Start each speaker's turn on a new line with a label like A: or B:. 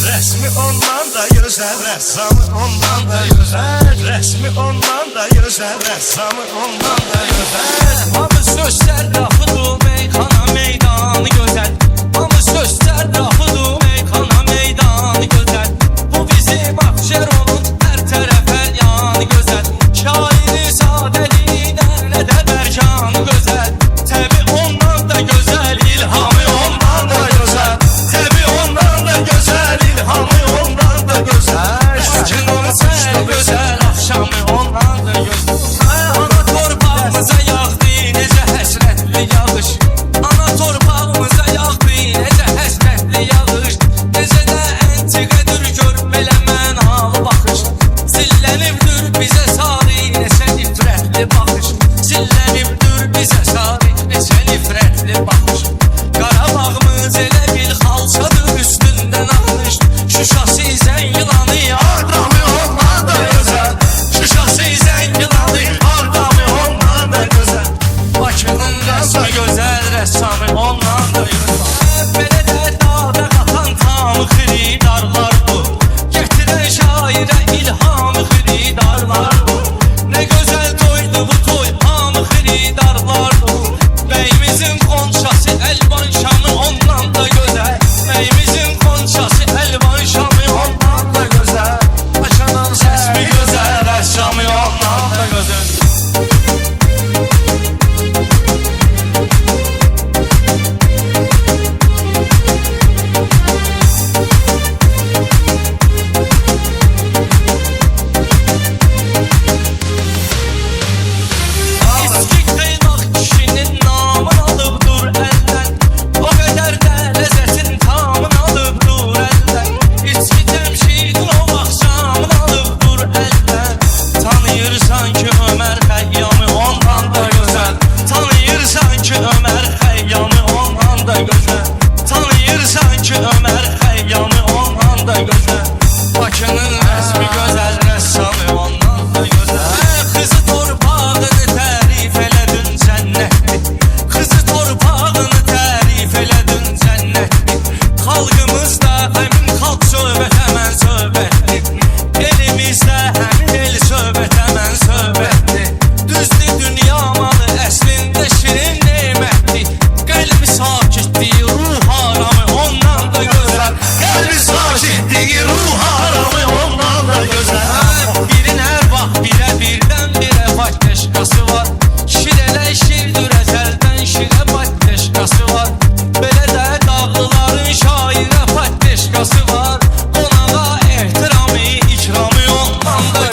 A: Resmi ondan da güzel, ressamı ondan da güzel. Resmi ondan da güzel, ressamı ondan da güzel.
B: Hamı söz sərrafıdır, meyxana meydanı gözəl. Hamı söz sərrafıdır, meyxana meydanı gözəl. Bu bizim Abşeronun hər tərəf əlyanı gözəl. Şairi sadəliyinə nə də bərkanı gözəl. Təbi ondan da gözəl, ilhamı ondan da gözəl.
A: Təbi ondan da güzel, ilhamı ondan da güzel.
B: Bakının səni gözəl, axşamı ondan da gözəl. Ana torpağımıza yağdı necə həsrətli yağış. Ana torpağımıza yağdı necə həsrətli yağış. Necə də əntiqədir gör belə mənalı baxış. Zillənibdir bizə sarı neçə nifrətli baxış. Zillənibdir bizə sarı neçə nifrətli baxış. Qarabağımız elə bil xalçadır üstündən almış. Şuşası Zəngilanı
A: Ardamı ondan da güzel,
B: Şuşası Zəngilanı
A: ardamı ondan da güzel.
B: Bakının rəsmi gözəl, rəssamı ondan da gözəl. Belə də dağda qatan tamı xiridarlar bu. Gətirən şairə ilhamı xiridarlar bu. Nə gözəl toydu bu toy, hamı xiridarlar bu. Bəyimizin qonçası əlvan şamı ondan da gözəl. Bəyimizin qonçası əlvan şamı ondan da gözəl. Açanan səsmi gözəl, rəssamı ondan da gözəl. Eski qeynaq kişinin namını alıb dur əldən. O qədər də ləzzətin tamını alıb dur əldən. İçki təmşidin o axşamını alıb dur əldən. Tanıyırsan ki Ömər Xəyyamı ondan da gözəl. Tanıyırsan ki Ömər Xəyyamı ondan da gözəl. Tanıyırsan ki Ömər Xəyyamı ondan da gözəl. Bakının rəsmi gözəl, rəssamı ondan da gözəl. Qızı torpağını tərif elədin cənnətdir. Qızı torpağını tərif elədin cənnətdir. Xalqımızda həmin xalq söhbət həmən söhbətdir. Elimizdə həmin el söhbət həmən söhbətdir. Düzdür dünya malı əslində şirin nemətdir. Qəlbi sakitdir, ruh aramı ondan da gözəl.
A: Kalbi sakitliği, ruh aramı ondan da güzel.
B: Birin hər vaxt birə birdən birə başqası var. Şirələ şirdir əzəldən şirə başqası var. Belə də dağlıların şairə başqası var. Qonağa ehtiramı, ikramı ondan da